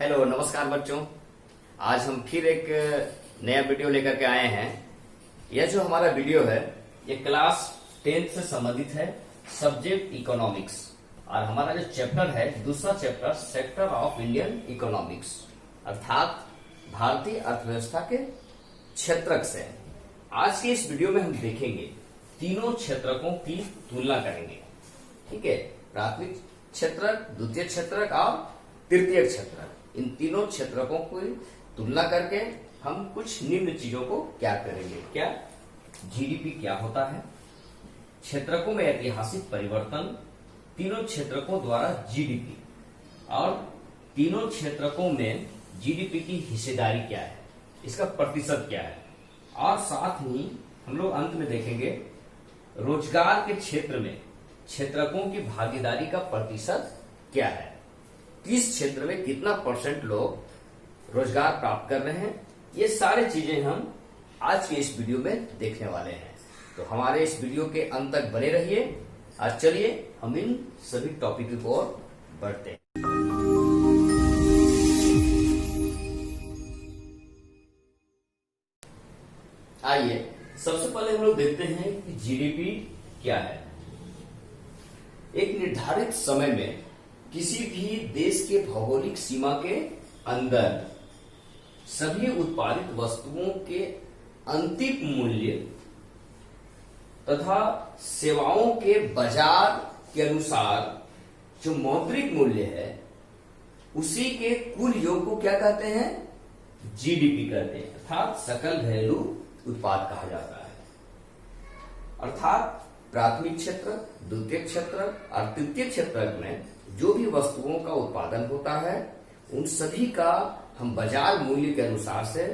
Hello नमस्कार बच्चों। आज हम फिर एक नया वीडियो लेकर के आए हैं। यह जो हमारा वीडियो है ये क्लास 10th से संबंधित है, सब्जेक्ट इकोनॉमिक्स। और हमारा जो चैप्टर है दूसरा chapter sector of Indian economics, अर्थात भारतीय अर्थव्यवस्था के क्षेत्रक से। आज के इस वीडियो में हम देखेंगे तीनों क्षेत्रकों की तुलना करेंगे। ठीक है, प्राथमिक क्षेत्रक, द्वितीय क्षेत्रक और तृतीय क्षेत्रक, इन तीनों क्षेत्रकों की तुलना करके हम कुछ निम्न चीजों को क्या करेंगे। क्या जीडीपी क्या होता है, क्षेत्रकों में ऐतिहासिक परिवर्तन, तीनों क्षेत्रकों द्वारा जीडीपी, और तीनों क्षेत्रकों में जीडीपी की हिस्सेदारी क्या है, इसका प्रतिशत क्या है, और साथ ही हम लोग अंत में देखेंगे रोजगार के क्षेत्र में क्षेत्रकों की भागीदारी का प्रतिशत क्या है, किस क्षेत्र में कितना % लोग रोजगार प्राप्त कर रहे हैं। ये सारी चीजें हम आज के इस वीडियो में देखने वाले हैं। तो हमारे इस वीडियो के अंत तक बने रहिए। आज चलिए हम इन सभी टॉपिक की ओर बढ़ते हैं। आइए सबसे पहले हम लोग देखते हैं कि जीडीपी क्या है। एक निर्धारित समय में किसी भी देश के भौगोलिक सीमा के अंदर सभी उत्पादित वस्तुओं के अंतिम मूल्य तथा सेवाओं के बाजार के अनुसार जो मौद्रिक मूल्य है उसी के कुल योग को क्या कहते हैं, जीडीपी कहते हैं, अर्थात सकल घरेलू उत्पाद कहा जाता है। अर्थात प्राथमिक क्षेत्र, द्वितीय क्षेत्र और तृतीय क्षेत्र में जो भी वस्तुओं का उत्पादन होता है उन सभी का हम बाजार मूल्य के अनुसार से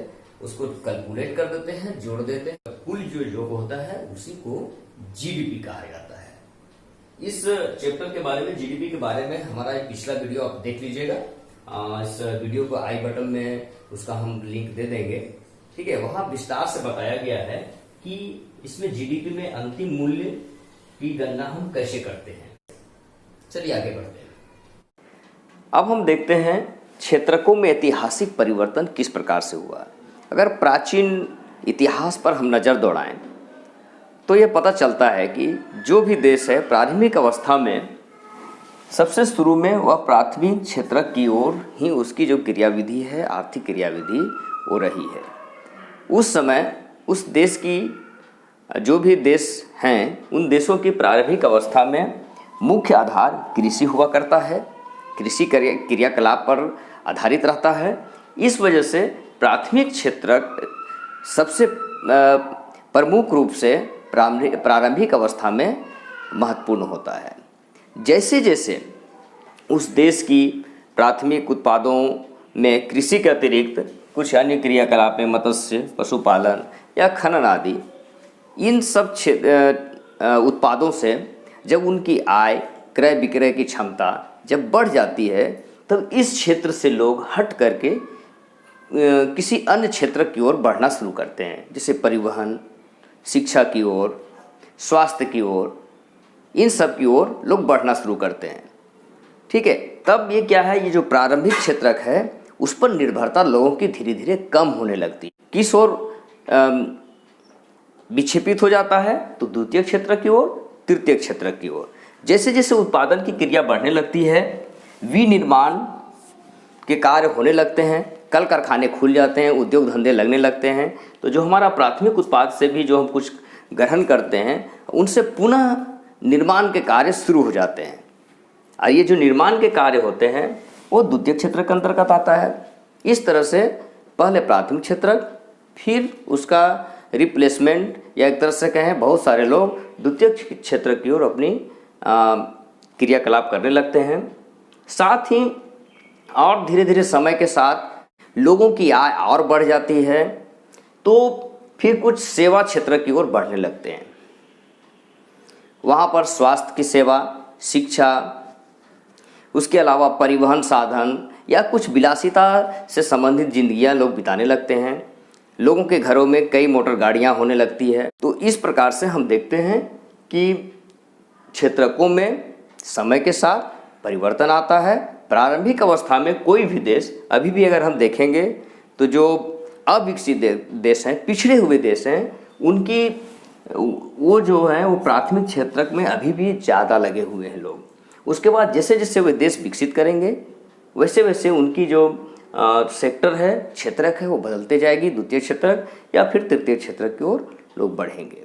उसको कैलकुलेट कर देते हैं, जोड़ देते हैं। कुल जो योग होता है उसी को जीडीपी कहा जाता है। इस चैप्टर के बारे में, जीडीपी के बारे में हमारा एक पिछला वीडियो आप देख लीजिएगा। इस वीडियो को आई बटन में उसका हम लिंक दे देंगे। ठीक है, वहां विस्तार से बताया गया है कि इसमें जीडीपी में अंतिम मूल्य की गणना हम कैसे करते हैं। चलिए आगे बढ़ते हैं। अब हम देखते हैं क्षेत्रकों में ऐतिहासिक परिवर्तन किस प्रकार से हुआ। अगर प्राचीन इतिहास पर हम नजर दौड़ाएं तो यह पता चलता है कि जो भी देश है प्रारंभिक अवस्था में सबसे शुरू में वह प्राथमिक क्षेत्रक की ओर ही उसकी जो क्रियाविधि है, आर्थिक क्रियाविधि वो रही है। उस समय उस देश की जो भी देश हैं उन देशों की प्रारंभिक अवस्था में मुख्य आधार कृषि हुआ करता है, कृषि क्रियाकलाप पर आधारित रहता है। इस वजह से प्राथमिक क्षेत्र सबसे प्रमुख रूप से प्रारंभिक अवस्था में महत्वपूर्ण होता है। जैसे जैसे उस देश की प्राथमिक उत्पादों में कृषि के अतिरिक्त कुछ अन्य क्रियाकलाप में मत्स्य, पशुपालन या खनन आदि, इन सब उत्पादों से जब उनकी आय, क्रय विक्रय की क्षमता जब बढ़ जाती है तब इस क्षेत्र से लोग हट करके किसी अन्य क्षेत्र की ओर बढ़ना शुरू करते हैं, जैसे परिवहन, शिक्षा की ओर, स्वास्थ्य की ओर, इन सब की ओर लोग बढ़ना शुरू करते हैं। ठीक है, तब ये क्या है, ये जो प्रारंभिक क्षेत्रक है उस पर निर्भरता लोगों की धीरे धीरे कम होने लगती है। किस ओर विक्षेपित हो जाता है, तो द्वितीय क्षेत्र की ओर, तृतीय क्षेत्र की ओर। जैसे जैसे उत्पादन की क्रिया बढ़ने लगती है, विनिर्माण के कार्य होने लगते हैं, कल कारखाने खुल जाते हैं, उद्योग धंधे लगने लगते हैं, तो जो हमारा प्राथमिक उत्पाद से भी जो हम कुछ ग्रहण करते हैं उनसे पुनः निर्माण के कार्य शुरू हो जाते हैं। और ये जो निर्माण के कार्य होते हैं वो द्वितीय क्षेत्र के अंतर्गत आता है। इस तरह से पहले प्राथमिक क्षेत्र, फिर उसका रिप्लेसमेंट, या एक तरह से कहें बहुत सारे लोग द्वितीय क्षेत्र की ओर अपनी क्रियाकलाप करने लगते हैं। साथ ही और धीरे धीरे समय के साथ लोगों की आय और बढ़ जाती है तो फिर कुछ सेवा क्षेत्र की ओर बढ़ने लगते हैं। वहाँ पर स्वास्थ्य की सेवा, शिक्षा, उसके अलावा परिवहन साधन या कुछ विलासिता से संबंधित जिंदगियां लोग बिताने लगते हैं। लोगों के घरों में कई मोटर गाड़ियां होने लगती है। तो इस प्रकार से हम देखते हैं कि क्षेत्रकों में समय के साथ परिवर्तन आता है। प्रारंभिक अवस्था में कोई भी देश, अभी भी अगर हम देखेंगे तो जो अविकसित देश हैं, पिछड़े हुए देश हैं, उनकी वो जो है वो प्राथमिक क्षेत्रक में अभी भी ज़्यादा लगे हुए हैं लोग। उसके बाद जैसे जैसे वे देश विकसित करेंगे वैसे वैसे उनकी जो सेक्टर है, क्षेत्रक है, वो बदलते जाएगी, द्वितीय क्षेत्रक या फिर तृतीय क्षेत्रक की ओर लोग बढ़ेंगे।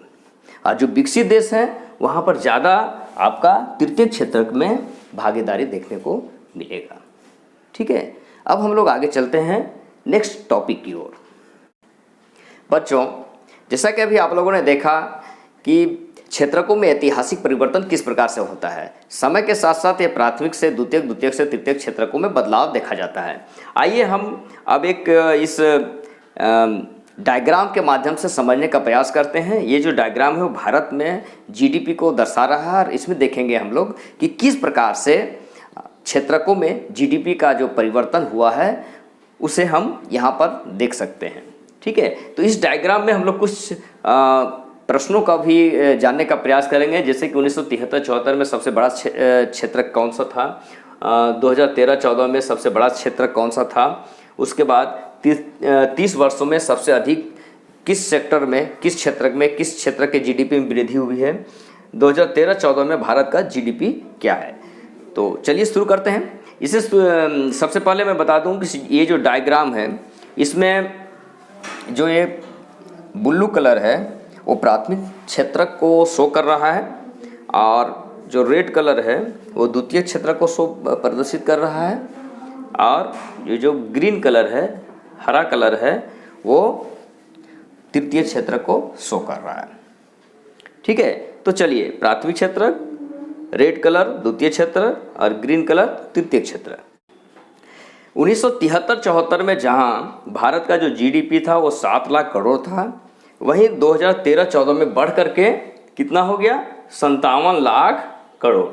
और जो विकसित देश हैं वहाँ पर ज़्यादा आपका तृतीय क्षेत्रक में भागीदारी देखने को मिलेगा। ठीक है, अब हम लोग आगे चलते हैं नेक्स्ट टॉपिक की ओर। बच्चों, जैसा कि अभी आप लोगों ने देखा कि क्षेत्रकों में ऐतिहासिक परिवर्तन किस प्रकार से होता है, समय के साथ साथ ये प्राथमिक से द्वितीयक, द्वितीयक से तृतीयक क्षेत्रकों में बदलाव देखा जाता है। आइए हम अब एक इस डायग्राम के माध्यम से समझने का प्रयास करते हैं। ये जो डायग्राम है वो भारत में जीडीपी को दर्शा रहा है और इसमें देखेंगे हम लोग कि किस प्रकार से क्षेत्रकों में जीडीपी का जो परिवर्तन हुआ है उसे हम यहाँ पर देख सकते हैं। ठीक है, तो इस डायग्राम में हम लोग कुछ प्रश्नों का भी जानने का प्रयास करेंगे, जैसे कि 1973-74 में सबसे बड़ा क्षेत्र कौन सा था, 2013-14 में सबसे बड़ा क्षेत्र कौन सा था, उसके बाद 30 वर्षों में सबसे अधिक किस सेक्टर में, किस क्षेत्र में, किस क्षेत्र के जीडीपी में वृद्धि हुई है, 2013-14 में भारत का जीडीपी क्या है। तो चलिए शुरू करते हैं। इसे सबसे पहले मैं बता दूं कि ये जो डायग्राम है इसमें जो ये ब्लू कलर है वो प्राथमिक क्षेत्र को शो कर रहा है और जो रेड कलर है वो द्वितीय क्षेत्र को शो प्रदर्शित कर रहा है और ये जो ग्रीन कलर है, हरा कलर है, वो तृतीय क्षेत्र को शो कर रहा है। ठीक है, तो चलिए प्राथमिक क्षेत्र, रेड कलर द्वितीय क्षेत्र और ग्रीन कलर तृतीय क्षेत्र। 1973-74 में जहां भारत का जो जीडीपी था वो 7 लाख करोड़ था, वहीं 2013-14 में बढ़ करके कितना हो गया, 57 लाख करोड़।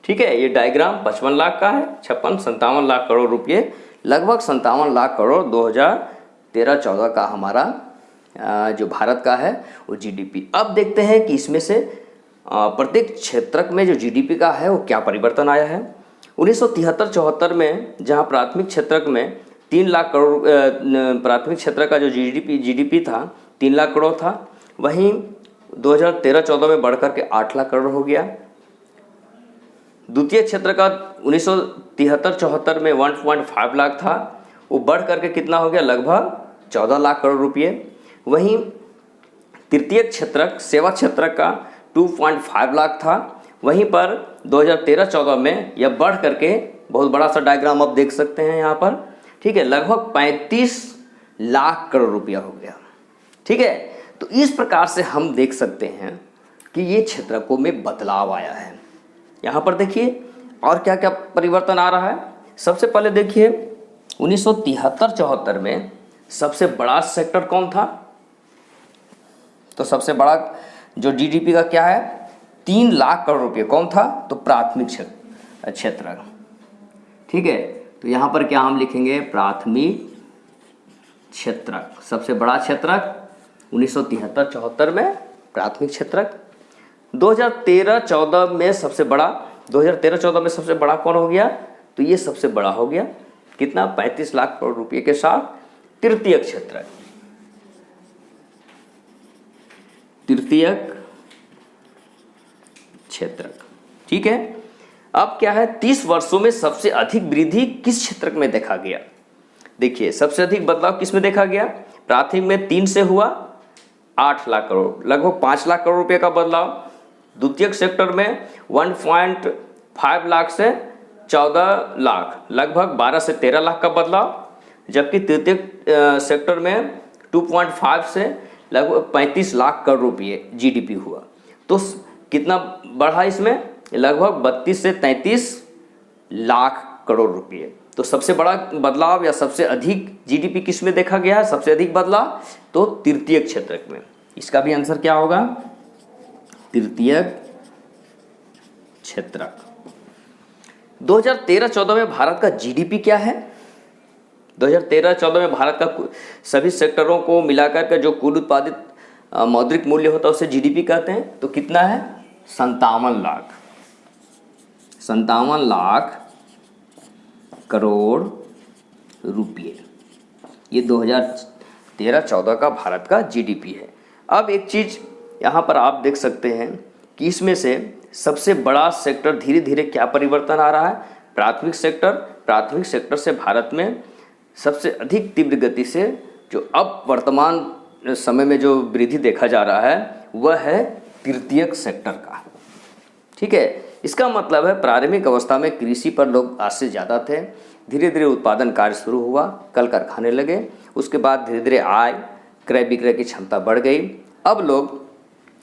ठीक है, ये डायग्राम 55 लाख का है, 57 लाख करोड़ रुपये, लगभग 57 लाख करोड़ 2013-14 का हमारा जो भारत का है वो जीडीपी। अब देखते हैं कि इसमें से प्रत्येक क्षेत्रक में जो जीडीपी का है वो क्या परिवर्तन आया है। 1973-74 में जहां प्राथमिक क्षेत्रक में 3 लाख करोड़, प्राथमिक क्षेत्र का जो जीडीपी था 3 लाख करोड़ था, वहीं 2013-14 में बढ़कर के 8 लाख करोड़ हो गया। द्वितीय क्षेत्र का 1973-74 में 1.5 लाख था, वो बढ़ करके कितना हो गया, लगभग 14 लाख करोड़ रुपये। वहीं तृतीय क्षेत्रक, सेवा क्षेत्र का 2.5 लाख था, वहीं पर 2013-14 में यह बढ़ करके, बहुत बड़ा सा डायग्राम आप देख सकते हैं यहाँ पर, ठीक है, लगभग 35 लाख करोड़ रुपया हो गया। ठीक है, तो इस प्रकार से हम देख सकते हैं कि ये क्षेत्रकों में बदलाव आया है। यहाँ पर देखिए और क्या क्या परिवर्तन आ रहा है। सबसे पहले देखिए 1973-74 में सबसे बड़ा सेक्टर कौन था, तो सबसे बड़ा जो जीडीपी का क्या है 3 लाख करोड़ रुपये, कौन था, तो प्राथमिक क्षेत्र। ठीक है, तो यहाँ पर क्या हम लिखेंगे, प्राथमिक क्षेत्रक, सबसे बड़ा क्षेत्रक 1973-74 में प्राथमिक क्षेत्रक। 2013-14 में सबसे बड़ा, 2013-14 में सबसे बड़ा कौन हो गया, तो ये सबसे बड़ा हो गया, कितना, 35 लाख करोड़ रुपये के साथ तृतीयक क्षेत्रक। तृतीयक क्षेत्रक। ठीक है, अब क्या है, 30 वर्षों में सबसे अधिक वृद्धि किस क्षेत्रक में देखा गया। देखिए सबसे अधिक बदलाव किस में देखा गया, प्राथमिक में 3 से हुआ 8 लाख करोड़, लगभग 5 लाख करोड़ रुपए का बदलाव। द्वितीयक सेक्टर में 1.5 लाख से 14 लाख, लगभग 12 से 13 लाख का बदलाव, जबकि तृतीयक सेक्टर में 2.5 से लगभग 35 लाख करोड़ रुपये जीडीपी हुआ। तो कितना बढ़ा इसमें, लगभग 32 से 33 लाख करोड़ रुपये। तो सबसे बड़ा बदलाव या सबसे अधिक जीडीपी किस में देखा गया है, सबसे अधिक बदलाव तो तृतीयक क्षेत्रक में। इसका भी आंसर क्या होगा, तृतीयक क्षेत्रक। 2013-14 में भारत का जीडीपी क्या है, 2013-14 में भारत का सभी सेक्टरों को मिलाकर के जो कुल उत्पादित मौद्रिक मूल्य होता है उसे जीडीपी कहते हैं। तो कितना है, 57 लाख, 57 लाख करोड़ रुपये। ये 2013-14 का भारत का जीडीपी है। अब एक चीज़ यहाँ पर आप देख सकते हैं कि इसमें से सबसे बड़ा सेक्टर धीरे धीरे क्या परिवर्तन आ रहा है, प्राथमिक सेक्टर। प्राथमिक सेक्टर से भारत में सबसे अधिक तीव्र गति से जो अब वर्तमान समय में जो वृद्धि देखा जा रहा है वह है तृतीयक सेक्टर का। ठीक है, इसका मतलब है प्रारंभिक अवस्था में कृषि पर लोग आज से ज़्यादा थे, धीरे धीरे उत्पादन कार्य शुरू हुआ, कल कारखाने लगे, उसके बाद धीरे धीरे आय क्रय विक्रय की क्षमता बढ़ गई। अब लोग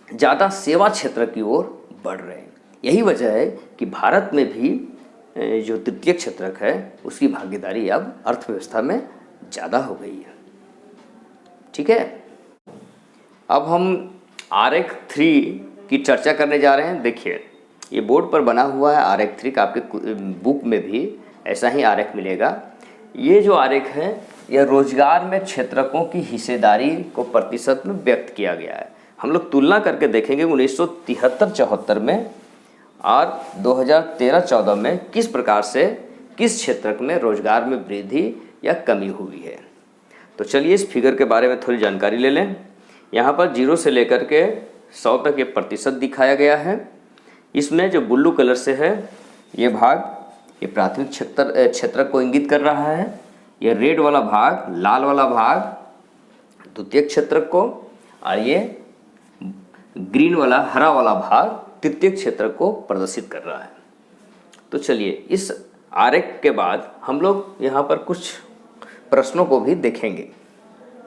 ज़्यादा सेवा क्षेत्र की ओर बढ़ रहे हैं। यही वजह है कि भारत में भी जो तृतीय क्षेत्रक है उसकी भागीदारी अब अर्थव्यवस्था में ज़्यादा हो गई है। ठीक है, अब हम आरेख 3 की चर्चा करने जा रहे हैं। देखिए, ये बोर्ड पर बना हुआ है आरेख 3 का, आपके बुक में भी ऐसा ही आरेख मिलेगा। ये जो आरेख है यह रोजगार में क्षेत्रकों की हिस्सेदारी को प्रतिशत में व्यक्त किया गया है। हम लोग तुलना करके देखेंगे 1973-74 में और 2013-14 में किस प्रकार से किस क्षेत्र में रोजगार में वृद्धि या कमी हुई है। तो चलिए इस फिगर के बारे में थोड़ी जानकारी ले लें। यहाँ पर 0 से लेकर के 100 तक ये प्रतिशत दिखाया गया है। इसमें जो ब्लू कलर से है ये भाग ये प्राथमिक क्षेत्र को इंगित कर रहा है, ये रेड वाला भाग, लाल वाला भाग द्वितीय क्षेत्र को, और ये ग्रीन वाला हरा वाला भाग तृतीय क्षेत्र को प्रदर्शित कर रहा है। तो चलिए इस आरेख के बाद हम लोग यहाँ पर कुछ प्रश्नों को भी देखेंगे।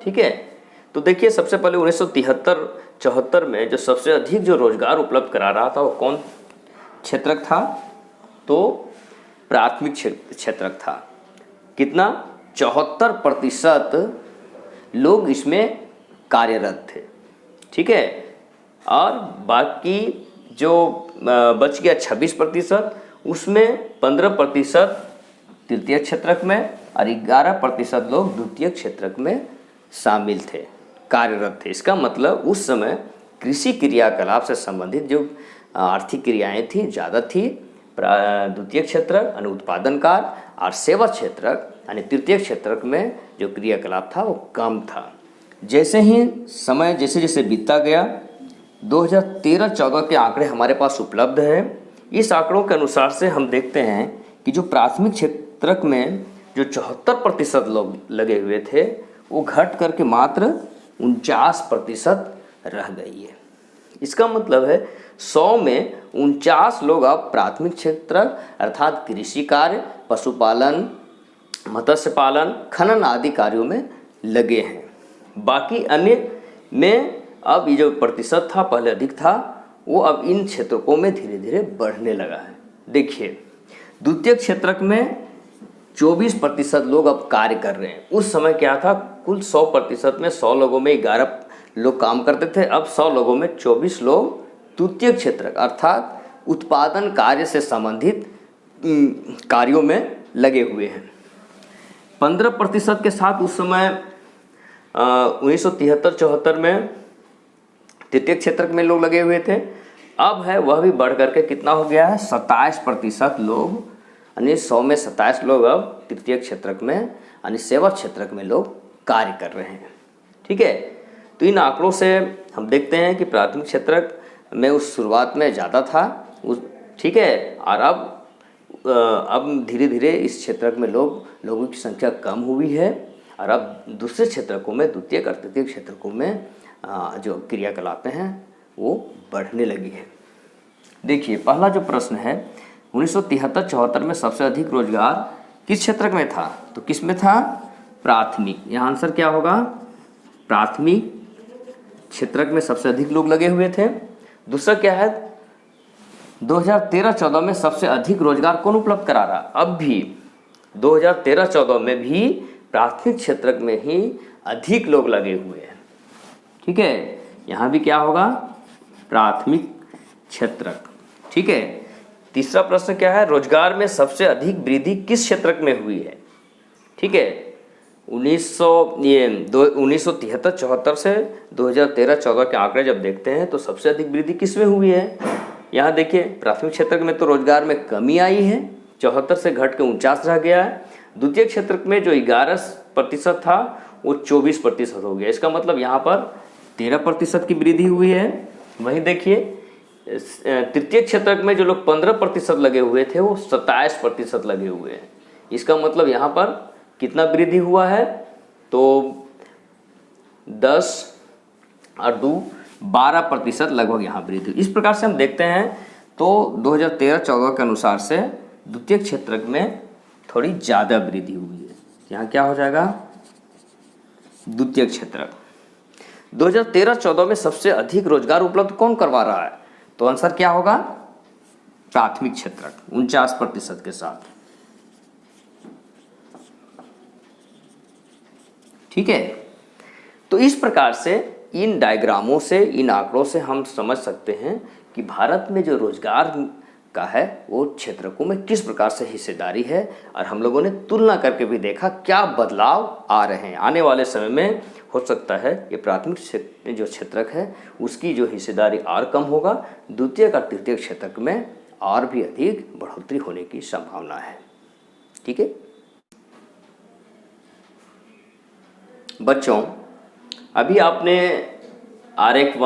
ठीक है, तो देखिए सबसे पहले 1973-74 में जो सबसे अधिक जो रोजगार उपलब्ध करा रहा था वो कौन क्षेत्रक था? तो प्राथमिक क्षेत्रक था। कितना? 74% लोग इसमें कार्यरत थे। ठीक है, और बाकी जो बच गया 26%, उसमें 15% तृतीय क्षेत्रक में और 11% लोग द्वितीय क्षेत्रक में शामिल थे, कार्यरत थे। इसका मतलब उस समय कृषि क्रियाकलाप से संबंधित जो आर्थिक क्रियाएं थी ज़्यादा थी द्वितीय क्षेत्रक यानी उत्पादन कार्य, और सेवा क्षेत्रक यानी तृतीय क्षेत्रक में जो क्रियाकलाप था वो कम था। जैसे ही समय जैसे जैसे बीतता गया, 2013-14 के आंकड़े हमारे पास उपलब्ध है। इस आंकड़ों के अनुसार से हम देखते हैं कि जो प्राथमिक क्षेत्रक में जो 74% लोग लगे हुए थे वो घट करके मात्र 49% रह गई है। इसका मतलब है 100 में 49 लोग अब प्राथमिक क्षेत्रक अर्थात कृषि कार्य, पशुपालन, मत्स्य पालन, खनन आदि कार्यों में लगे हैं। बाकी अन्य में अब ये जो प्रतिशत था पहले अधिक था वो अब इन क्षेत्रों में धीरे धीरे बढ़ने लगा है। देखिए द्वितीय क्षेत्रक में 24% लोग अब कार्य कर रहे हैं। उस समय क्या था, कुल 100% में 100 लोगों में 11 लोग काम करते थे, अब 100 लोगों में 24 लोग तृतीय क्षेत्रक अर्थात उत्पादन कार्य से संबंधित कार्यों में लगे हुए हैं। 15% के साथ उस समय 1973-74 में तृतीय क्षेत्रक में लोग लगे हुए थे। अब है वह भी बढ़ करके कितना हो गया है, 27% लोग, यानी 100 में 27 लोग अब तृतीय क्षेत्रक में यानी सेवा क्षेत्रक में लोग कार्य कर रहे हैं। ठीक है, तो इन आंकड़ों से हम देखते हैं कि प्राथमिक क्षेत्रक में उस शुरुआत में ज़्यादा था उस, ठीक है, और अब धीरे धीरे इस क्षेत्रक में लोगों की संख्या कम हुई है और अब दूसरे क्षेत्रकों में द्वितीय और तृतीय क्षेत्रकों में जो क्रियाकलाप हैं वो बढ़ने लगी है। देखिए पहला जो प्रश्न है 1973-74 में सबसे अधिक रोजगार किस क्षेत्रक में था? तो किस में था? प्राथमिक। यहाँ आंसर क्या होगा? प्राथमिक क्षेत्रक में सबसे अधिक लोग लगे हुए थे। दूसरा क्या है, 2013-14 में सबसे अधिक रोजगार कौन उपलब्ध करा रहा? अब भी 2013-14 में भी प्राथमिक क्षेत्रक में ही अधिक लोग लगे हुए हैं। ठीक है, यहाँ भी क्या होगा? प्राथमिक क्षेत्रक। ठीक है, तीसरा प्रश्न क्या है, रोजगार में सबसे अधिक वृद्धि किस क्षेत्रक में हुई है? ठीक है, 1973-74 से 2013-14 के आंकड़े जब देखते हैं तो सबसे अधिक वृद्धि किस में हुई है? यहाँ देखिए प्राथमिक क्षेत्र में तो रोजगार में कमी आई है, 74 से घट के 49 रह गया है। द्वितीय क्षेत्र में जो 11% था वो 24% हो गया। इसका मतलब यहाँ पर 13% की वृद्धि हुई है। वहीं देखिए तृतीय क्षेत्र में जो लोग 15% लगे हुए थे वो 27% लगे हुए हैं। इसका मतलब यहाँ पर कितना वृद्धि हुआ है, तो 10 और 2 12% लगभग यहाँ वृद्धि। इस प्रकार से हम देखते हैं तो 2013-14 के अनुसार से द्वितीय क्षेत्र में थोड़ी ज़्यादा वृद्धि हुई है। यहाँ क्या हो जाएगा, द्वितीय क्षेत्र। 2013-14 में सबसे अधिक रोजगार उपलब्ध कौन करवा रहा है, तो आंसर क्या होगा, प्राथमिक क्षेत्र 49% के साथ। ठीक है, तो इस प्रकार से इन डायग्रामों से, इन आंकड़ों से हम समझ सकते हैं कि भारत में जो रोजगार का है वो क्षेत्रकों में किस प्रकार से हिस्सेदारी है, और हम लोगों ने तुलना करके भी देखा क्या बदलाव आ रहे हैं। आने वाले समय में हो सकता है ये प्राथमिक जो क्षेत्रक है उसकी जो हिस्सेदारी और कम होगा, द्वितीय और तृतीय क्षेत्रक में और भी अधिक बढ़ोतरी होने की संभावना है। ठीक है बच्चों, अभी आपने आरेख 1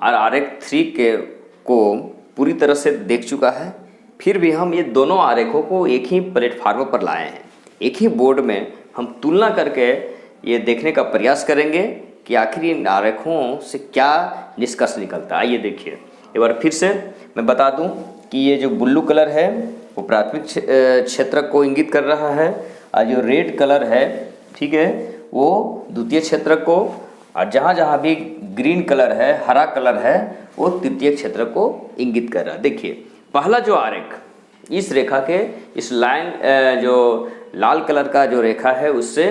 और आरेख 3 को पूरी तरह से देख चुका है। फिर भी हम ये दोनों आरेखों को एक ही प्लेटफार्म पर लाए हैं, एक ही बोर्ड में हम तुलना करके ये देखने का प्रयास करेंगे कि आखिर इन आरेखों से क्या निष्कर्ष निकलता है। आइए देखिए, एक बार फिर से मैं बता दूं कि ये जो ब्लू कलर है वो प्राथमिक क्षेत्र को इंगित कर रहा है, और जो रेड कलर है, ठीक है, वो द्वितीय क्षेत्र को, और जहाँ जहाँ भी ग्रीन कलर है, हरा कलर है, वो तृतीय क्षेत्र को इंगित कर रहा है। देखिए पहला जो आरेख, इस रेखा के इस लाइन जो लाल कलर का जो रेखा है उससे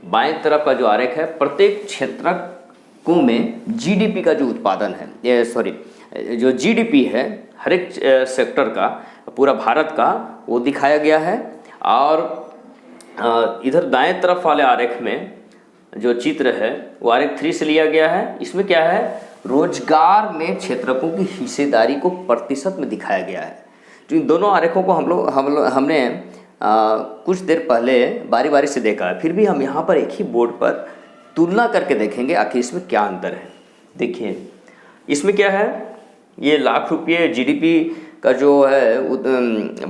बाएं तरफ का जो आरेख है, प्रत्येक क्षेत्रकों में जीडीपी का जो उत्पादन है, जो जीडीपी है हर एक सेक्टर का, पूरा भारत का, वो दिखाया गया है। और इधर दाएं तरफ वाले आरेख में जो चित्र है वो आरेख 3 से लिया गया है। इसमें क्या है, रोजगार में क्षेत्रकों की हिस्सेदारी को प्रतिशत में दिखाया गया है। तो इन दोनों आरेखों को हमने कुछ देर पहले बारी बारी से देखा है, फिर भी हम यहाँ पर एक ही बोर्ड पर तुलना करके देखेंगे आखिर इसमें क्या अंतर है। देखिए इसमें क्या है, ये लाख रुपये जीडीपी का जो है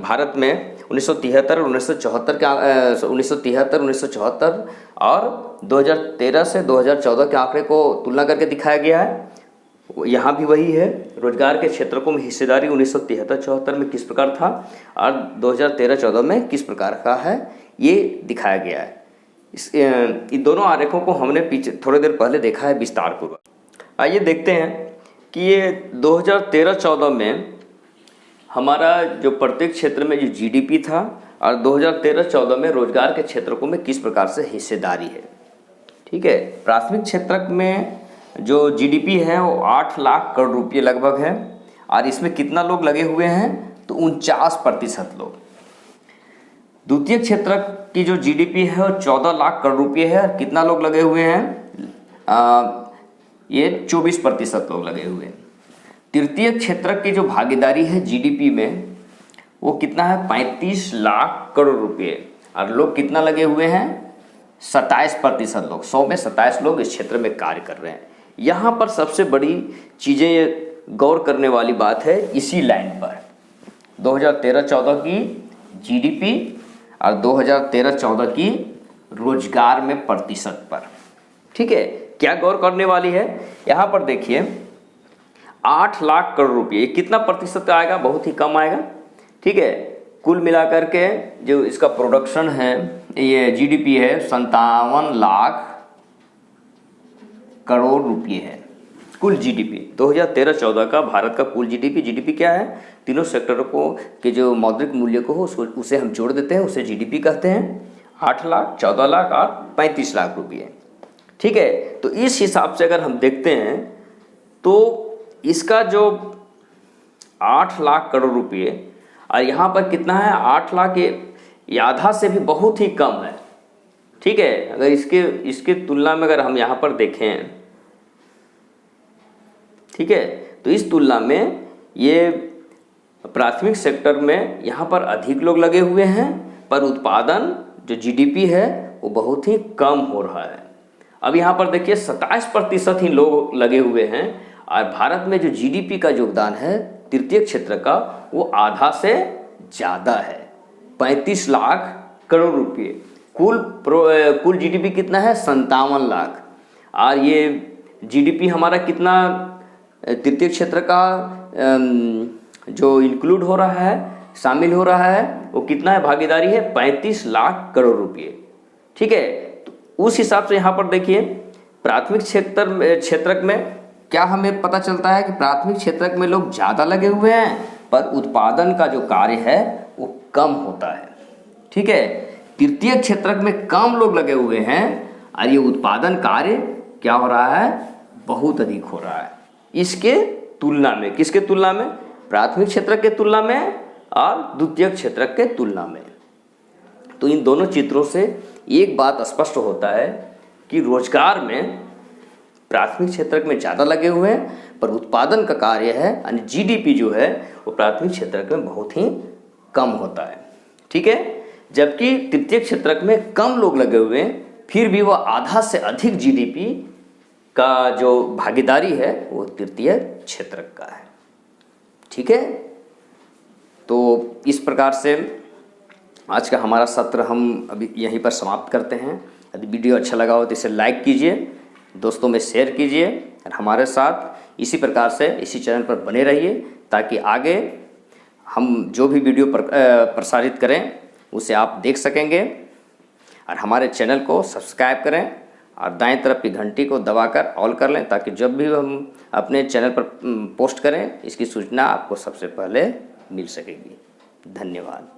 भारत में 1973 और 1974 और 2013 से 2014 के आंकड़े को तुलना करके दिखाया गया है। यहाँ भी वही है, रोजगार के क्षेत्रकों में हिस्सेदारी 1973-74 में किस प्रकार था और 2013-14 में किस प्रकार का है, ये दिखाया गया है। इन दोनों आरेखों को हमने पीछे थोड़ी देर पहले देखा है विस्तारपूर्वक। आइए देखते हैं कि ये 2013-14 में हमारा जो प्रत्येक क्षेत्र में जो जीडीपी था और 2013-14 में रोजगार के क्षेत्रकों में किस प्रकार से हिस्सेदारी है। ठीक है, प्राथमिक क्षेत्र में जो जीडीपी है वो 8 लाख करोड़ रुपये लगभग है, और इसमें कितना लोग लगे हुए हैं, तो 49% लोग। द्वितीय क्षेत्र की जो जीडीपी है वो 14 लाख करोड़ रुपये है, और कितना लोग लगे हुए हैं, ये 24% लोग लगे हुए हैं। तृतीय क्षेत्र की जो भागीदारी है जीडीपी में वो कितना है, 35 लाख करोड़ रुपये, और लोग कितना लगे हुए हैं, 27% लोग। 100 में 27 लोग इस क्षेत्र में कार्य कर रहे हैं। यहाँ पर सबसे बड़ी चीज़ें गौर करने वाली बात है इसी लाइन पर, 2013-14 की जीडीपी और 2013-14 की रोजगार में प्रतिशत पर। ठीक है, क्या गौर करने वाली है, यहाँ पर देखिए 8 लाख करोड़ रुपये, कितना प्रतिशत आएगा, बहुत ही कम आएगा। ठीक है, कुल मिलाकर के जो इसका प्रोडक्शन है, ये जीडीपी है 57 लाख करोड़ रुपये है कुल जीडीपी। 2013-14 का भारत का कुल जीडीपी क्या है, तीनों सेक्टरों को के जो मौद्रिक मूल्य को हो उसे हम जोड़ देते हैं, उसे जीडीपी कहते हैं। 8 लाख, 14 लाख और 35 लाख रुपये। ठीक है, तो इस हिसाब से अगर हम देखते हैं तो इसका जो 8 लाख करोड़ रुपये और यहाँ पर कितना है, 8 लाख, ये आधा से भी बहुत ही कम है। ठीक है, अगर इसके तुलना में अगर हम यहाँ पर देखें, ठीक है, तो इस तुलना में ये प्राथमिक सेक्टर में यहाँ पर अधिक लोग लगे हुए हैं, पर उत्पादन जो जीडीपी है वो बहुत ही कम हो रहा है। अब यहाँ पर देखिए 27% ही लोग लगे हुए हैं, और भारत में जो जीडीपी का योगदान है तृतीय क्षेत्र का वो आधा से ज़्यादा है, 35 लाख करोड़ रुपये। कुल जीडीपी कितना है? 57 लाख। और ये जीडीपी हमारा कितना तृतीय क्षेत्र का जो इंक्लूड हो रहा है, शामिल हो रहा है, वो कितना है? भागीदारी है 35 लाख करोड़ रुपये। ठीक है, तो उस हिसाब से यहाँ पर देखिए प्राथमिक क्षेत्रक में क्या हमें पता चलता है कि प्राथमिक क्षेत्रक में लोग ज़्यादा लगे हुए हैं, पर उत्पादन का जो कार्य है वो कम होता है। ठीक है, तृतीय क्षेत्रक में कम लोग लगे हुए हैं और ये उत्पादन कार्य क्या हो रहा है? बहुत अधिक हो रहा है। इसके तुलना में, किसके तुलना में? प्राथमिक क्षेत्रक के तुलना में और द्वितीयक क्षेत्रक के तुलना में। तो इन दोनों चित्रों से एक बात स्पष्ट होता है कि रोजगार में प्राथमिक क्षेत्रक में ज़्यादा लगे हुए हैं, पर उत्पादन का कार्य है यानी जीडीपी जो है वो प्राथमिक क्षेत्रक में बहुत ही कम होता है। ठीक है, जबकि तृतीय क्षेत्रक में कम लोग लगे हुए हैं, फिर भी वह आधा से अधिक जीडीपी का जो भागीदारी है वो तृतीय क्षेत्रक का है। ठीक है, तो इस प्रकार से आज का हमारा सत्र हम अभी यहीं पर समाप्त करते हैं। यदि वीडियो अच्छा लगा हो तो इसे लाइक कीजिए, दोस्तों में शेयर कीजिए, और हमारे साथ इसी प्रकार से इसी चैनल पर बने रहिए, ताकि आगे हम जो भी वीडियो प्रसारित करें उसे आप देख सकेंगे। और हमारे चैनल को सब्सक्राइब करें और दाएं तरफ की घंटी को दबाकर ऑल कर लें, ताकि जब भी हम अपने चैनल पर पोस्ट करें इसकी सूचना आपको सबसे पहले मिल सकेगी। धन्यवाद।